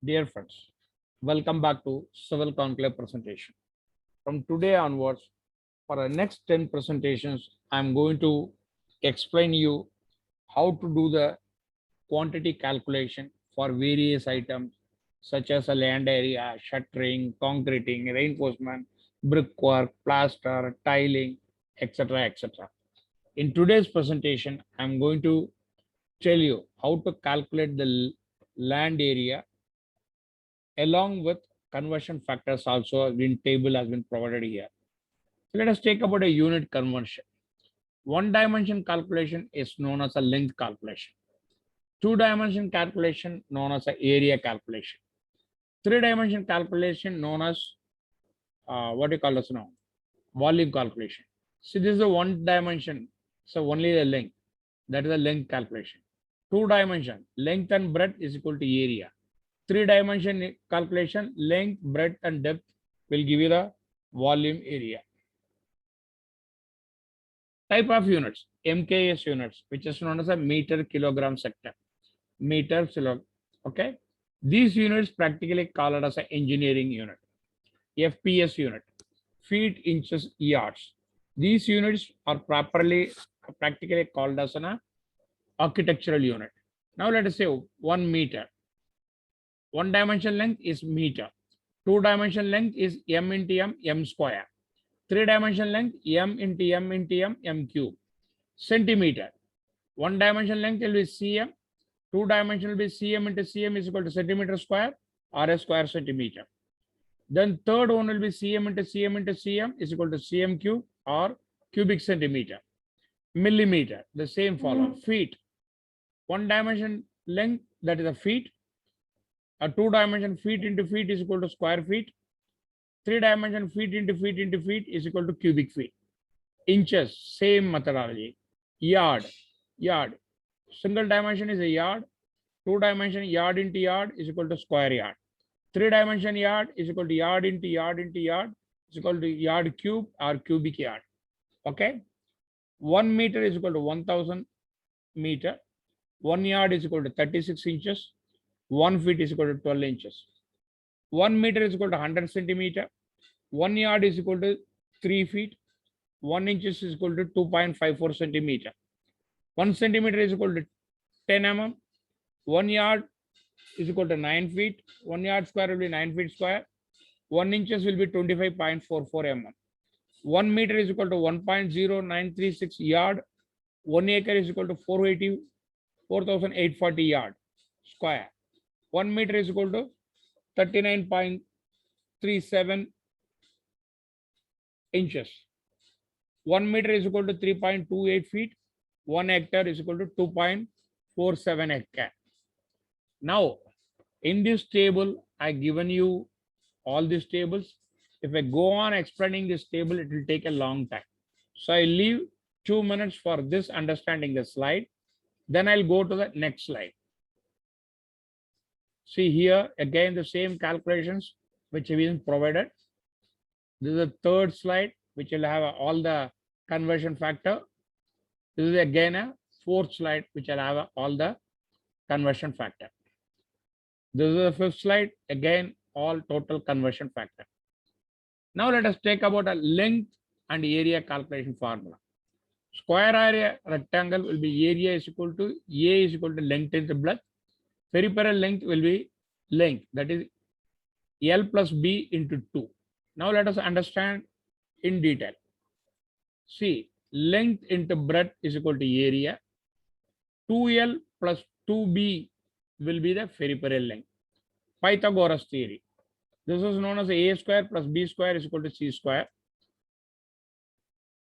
Dear friends, welcome back to Civil Conclave presentation. From today onwards, for the next 10 presentations, I'm going to explain you how to do the quantity calculation for various items such as a land area, shuttering, concreting, reinforcement, brickwork, plaster, tiling, etc. etc. In today's presentation, I'm going to tell you how to calculate the land area along with conversion factors also in table has been provided here. So let us take about a unit conversion. One dimension calculation is known as a length calculation. Two dimension calculation known as a area calculation. Three dimension calculation known as what you call as now volume calculation. See, this is a one dimension, so only the length, that is the length calculation. Two dimension length and breadth is equal to area. Three dimension calculation length, breadth and depth will give you the volume area. Type of units, MKS units, which is known as a meter kilogram sector. Meter kilo, okay. These units practically called as an engineering unit. FPS unit, feet, inches, yards. These units are practically called as an architectural unit. Now let us say 1 meter. One dimension length is meter. Two dimension length is m into m square. Three dimension length m into m into m cube. Centimeter. One dimension length will be cm. Two dimension will be cm into cm is equal to centimeter square or a square centimeter. Then third one will be cm into cm into cm is equal to cm cube or cubic centimeter. Millimeter, the same follow. Feet. One dimension length, that is a feet. A two dimension feet into feet is equal to square feet. Three dimension feet into feet into feet is equal to cubic feet. Inches, same methodology. Yard. Single dimension is a yard. Two dimension yard into yard is equal to square yard. Three dimension yard is equal to yard into yard into yard is equal to yard cube or cubic yard. Okay. 1 meter is equal to 1000 meter. 1 yard is equal to 36 inches. 1 feet is equal to 12 inches. 1 meter is equal to 100 centimeter. 1 yard is equal to 3 feet. 1 inches is equal to 2.54 centimeter. 1 centimeter is equal to 10 mm. 1 yard is equal to 9 feet. 1 yard square will be 9 feet square. 1 inches will be 25.44 mm. 1 meter is equal to 1.0936 yard. 1 acre is equal to 4,840 yard square. 1 meter is equal to 39.37 inches. 1 meter is equal to 3.28 feet. 1 hectare is equal to 2.47 hectare. Now, in this table, I given you all these tables. If I go on explaining this table, it will take a long time. So I leave 2 minutes for this understanding the slide. Then I'll go to the next slide. See here, again, the same calculations which have been provided. This is the third slide, which will have all the conversion factor. This is again a fourth slide, which will have all the conversion factor. This is the fifth slide, again, all total conversion factor. Now let us take about a length and area calculation formula. Square area rectangle will be area is equal to A is equal to length into breadth. Peripheral length will be length, that is L plus B into 2. Now let us understand in detail. See, length into breadth is equal to area. 2L plus 2B will be the peripheral length. Pythagoras theory. This is known as A square plus B square is equal to C square.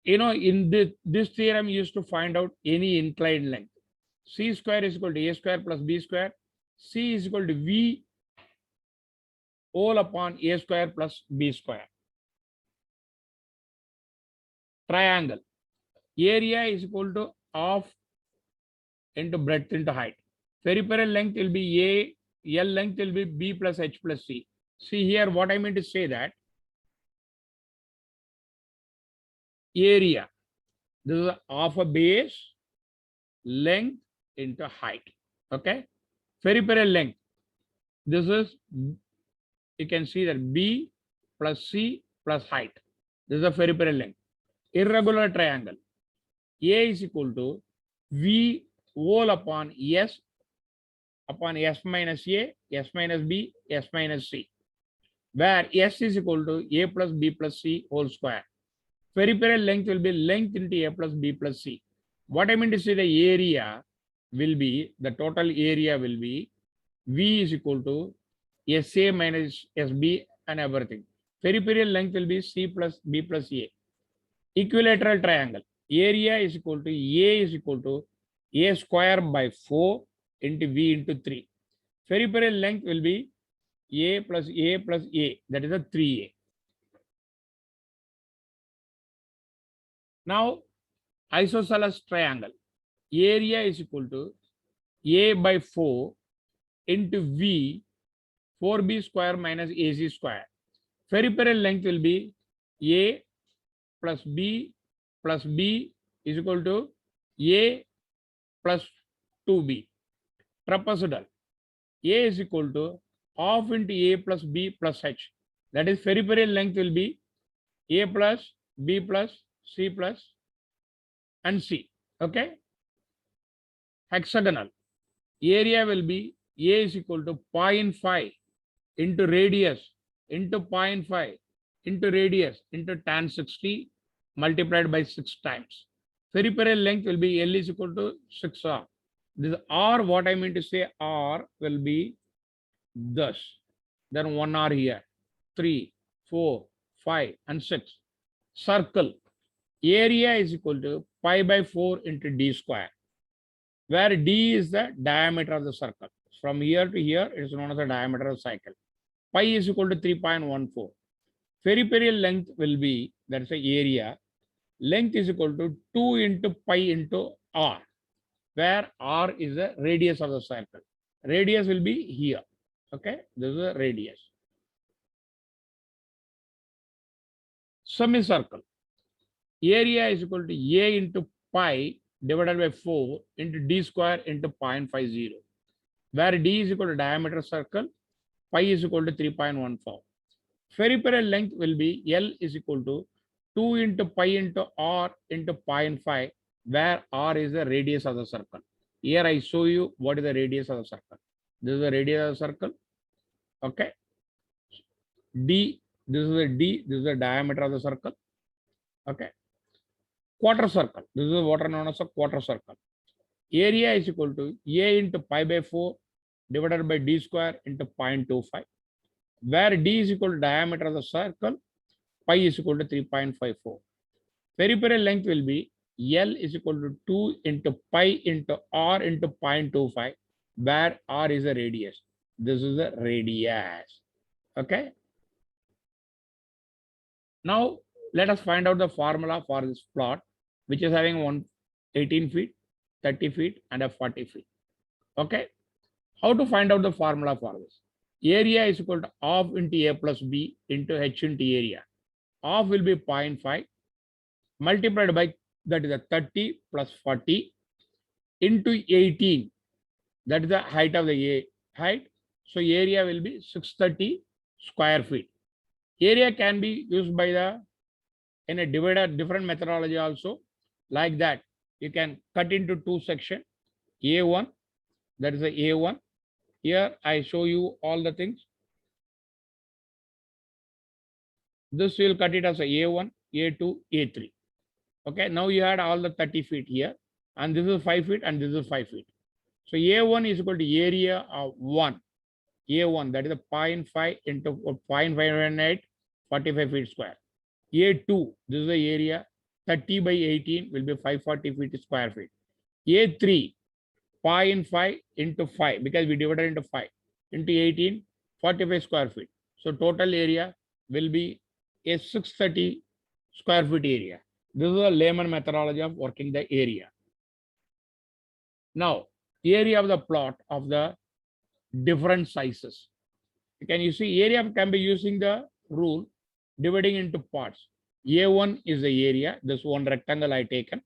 You know, in this theorem, you used to find out any inclined length. C square is equal to A square plus B square. C is equal to V all upon A square plus B square. Triangle. Area is equal to half into breadth into height. Peripheral length will be A, L length will be B plus H plus C. See here, what I mean to say that area, this is half a base, length into height. Okay. Peripheral length, This is, you can see that B plus C plus height. This is a peripheral length. Irregular triangle. A is equal to V whole upon S minus A, S minus B, S minus C, where S is equal to A plus B plus C whole square. Peripheral length will be length into A plus B plus C. What I mean to say, the area will be, the total area will be V is equal to SA minus SB and everything. Peripheral length will be C plus B plus A. Equilateral triangle. Area is equal to A is equal to A square by 4 into V into 3. Peripheral length will be A plus A plus A. That is a 3A. Now, isosceles triangle. Area is equal to A by 4 into V 4B square minus AC square. Peripheral length will be A plus B is equal to A plus 2B. Trapezoidal. A is equal to half into A plus B plus H. That is, peripheral length will be A plus B plus C plus and C. Okay. Hexagonal. Area will be A is equal to 0.5 into radius into 0.5 into radius into tan 60 multiplied by 6 times. Peripheral length will be L is equal to 6R. This R, what I mean to say, R will be thus. Then 1R here, 3, 4, 5, and 6. Circle. Area is equal to pi by 4 into D square, where D is the diameter of the circle. From here to here, it is known as the diameter of the cycle. Pi is equal to 3.14. Peripheral length will be, that's the area, length is equal to 2 into pi into R, where R is the radius of the circle. Radius will be here. Okay, this is the radius. Semicircle. Area is equal to A into pi divided by 4 into D square into 0.50, where D is equal to diameter of circle, pi is equal to 3.14. Peripheral length will be L is equal to 2 into pi into R into 0.5, where R is the radius of the circle. Here I show you what is the radius of the circle. This is the radius of the circle. Okay. D, this is the D, this is the diameter of the circle. Okay. Quarter circle. This is what are known as a quarter circle. Area is equal to A into pi by 4 divided by D square into 0.25, where D is equal to diameter of the circle, pi is equal to 3.54. Peripheral length will be L is equal to 2 into pi into R into 0.25, where R is the radius. This is the radius. Okay. Now, let us find out the formula for this plot, which is having 18 feet, 30 feet, and a 40 feet. Okay. How to find out the formula for this? Area is equal to half into A plus B into H into area. Half will be 0.5 multiplied by, that is a 30 plus 40 into 18. That is the height of the height. So area will be 630 square feet. Area can be used by the, in a divider, different methodology also. Like that, you can cut into two sections. A1, that is the A1. Here I show you all the things. This will cut it as a A1, A2, A3. Okay, now you had all the 30 feet here, and this is 5 feet, and this is 5 feet. So A1 is equal to area of 1. A1, that is a 0.5 into 0.598, 45 feet square. A2, this is the area, 30 by 18 will be 540 feet square feet. A3, 0.5 into 5, because we divided into 5, into 18, 45 square feet. So total area will be a 630 square feet area. This is a layman methodology of working the area. Now, area of the plot of the different sizes. Can you see, area can be using the rule dividing into parts. A1 is the area, this one rectangle I taken.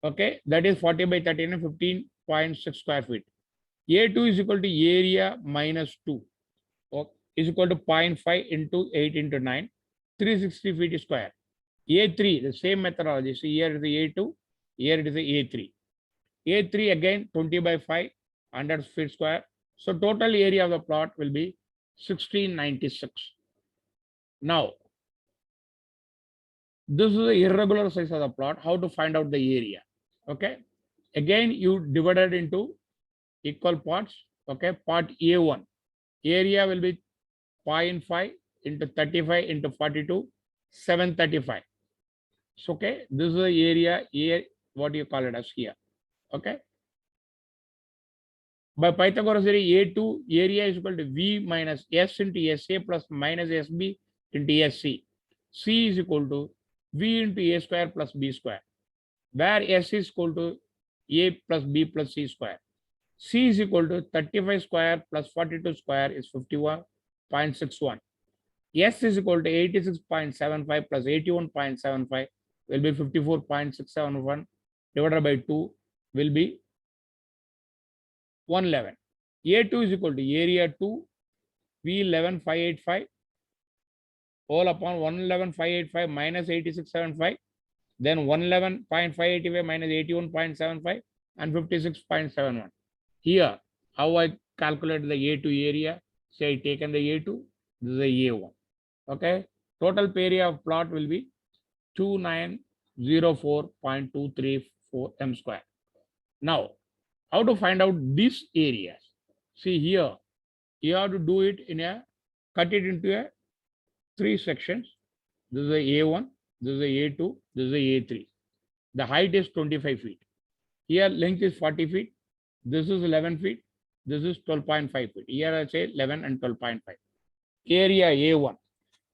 Okay, that is 40 by 13 and 15.6 square feet. A2 is equal to area minus 2 is equal to 0.5 into 8 into 9, 360 feet square. A3, the same methodology. So here is the A2, here it is the A3. A3 again 20 by 5, 100 feet square. So total area of the plot will be 1696. Now, this is the irregular size of the plot. How to find out the area? Okay. Again, you divide it into equal parts. Okay. Part A1. Area will be 0.5 into 35 into 42, 735. So, okay. This is the area, what do you call it as here? Okay. By Pythagoras theory, A2 area is equal to V minus S into SA plus minus SB into SC. C is equal to V into A square plus B square, where S is equal to A plus B plus C square. C is equal to 35 square plus 42 square is 51.61. S is equal to 86.75 plus 81.75 will be 54.671 divided by 2 will be 111. A2 is equal to area 2 V11585 all upon 111,585 minus 8675, then 111.585 minus 81.75 and 56.71. Here, how I calculate the A2 area? Say I taken the A2, this is the A1. Okay, total area of plot will be 2904.234 m square. Now, how to find out these areas? See here, you have to do it in a, cut it into a 3 sections. This is a A1, this is a A2, this is a A3. The height is 25 feet. Here length is 40 feet. This is 11 feet. This is 12.5 feet. Here I say 11 and 12.5. Area A1.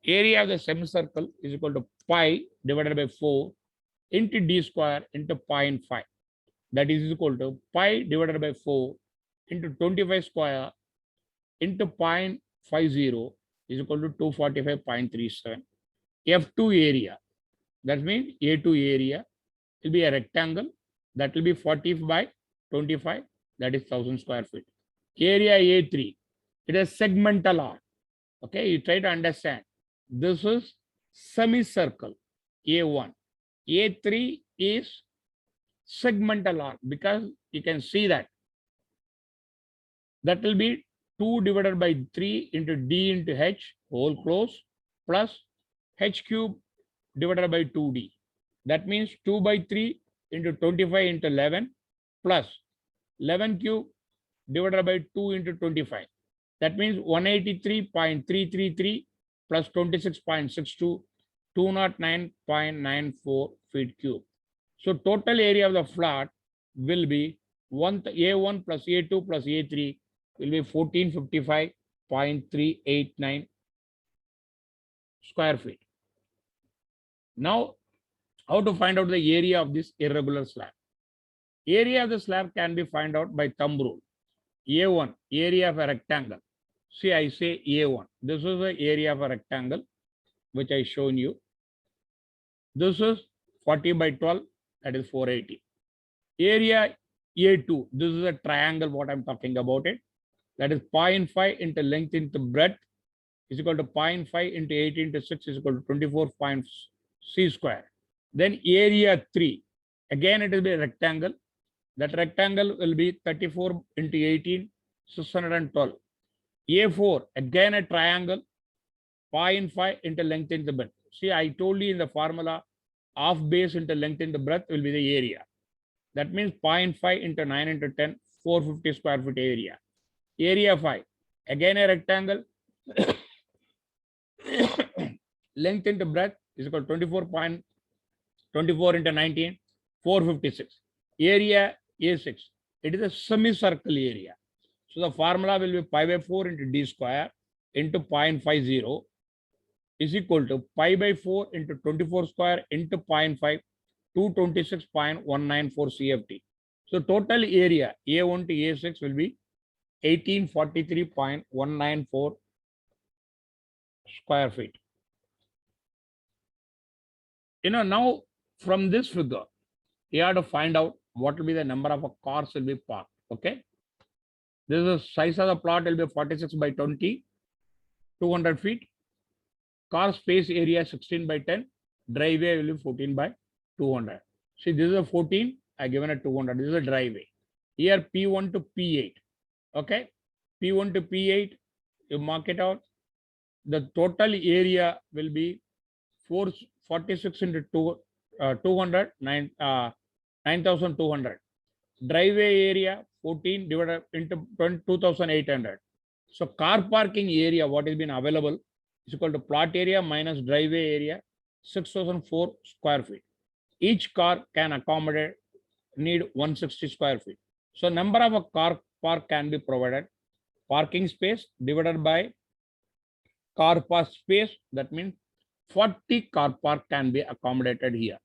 Area of the semicircle is equal to pi divided by 4 into d square into 0.5. That is equal to pi divided by 4 into 25 square into 0.50 is equal to 245.37. F2 area, that means A2 area will be a rectangle that will be 40 by 25, that is 1000 square feet. Area A3, it is segmental arc. Okay, you try to understand. This is semicircle A1. A3 is segmental arc because you can see that will be 2 divided by 3 into d into h whole close plus h cube divided by 2d. That means 2 by 3 into 25 into 11 plus 11 cube divided by 2 into 25. That means 183.333 plus 26.62, 209.94 feet cube. So total area of the flat will be A1 plus A2 plus A3 will be 1455.389 square feet. Now, how to find out the area of this irregular slab? Area of the slab can be found out by thumb rule. A1, area of a rectangle. See, I say A1. This is the area of a rectangle, which I shown you. This is 40 by 12, that is 480. Area A2, this is a triangle, what I'm talking about it. That is 0.5 into length into breadth is equal to 0.5 into 8 into 6 is equal to 24 c square. Then area 3, again it will be a rectangle. That rectangle will be 34 into 18, 612. A4, again a triangle, 0.5 into length into breadth. See, I told you in the formula, half base into length into breadth will be the area. That means 0.5 into 9 into 10, 450 square feet area. Area 5, again a rectangle, length into breadth is equal to 24 into 19, 456. Area A6, it is a semicircle area. So the formula will be pi by 4 into d square into 0.50 is equal to pi by 4 into 24 square into 0.5, 226.194 CFT. So total area A1 to A6 will be 1843.194 square feet. Now from this figure, you have to find out what will be the number of cars will be parked. Okay. This is the size of the plot will be 46 by 20, 200 feet. Car space area 16 by 10. Driveway will be 14 by 200. See, this is a 14. I given a 200. This is a driveway. Here P1 to P8. Okay. P1 to P8. You mark it out. The total area will be 46 into 200, 9,200. Driveway area 14 divided into 2,800. So car parking area, what has been available, is equal to plot area minus driveway area, 6,004 square feet. Each car can accommodate, need 160 square feet. So number of a car park can be provided. Parking space divided by car park space, that means 40 car park can be accommodated here.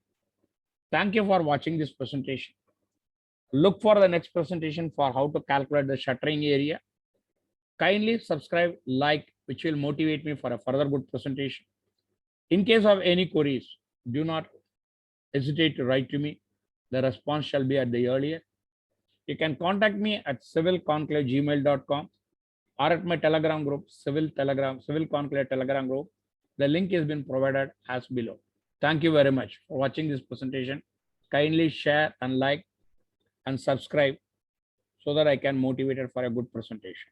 Thank you for watching this presentation. Look for the next presentation for how to calculate the shuttering area. Kindly subscribe, like, which will motivate me for a further good presentation. In case of any queries, do not hesitate to write to me. The response shall be at the earlier. You can contact me at civilconclave@gmail.com or at my Telegram group, Civil Conclave Telegram group. The link has been provided as below. Thank you very much for watching this presentation. Kindly share and like and subscribe so that I can motivate it for a good presentation.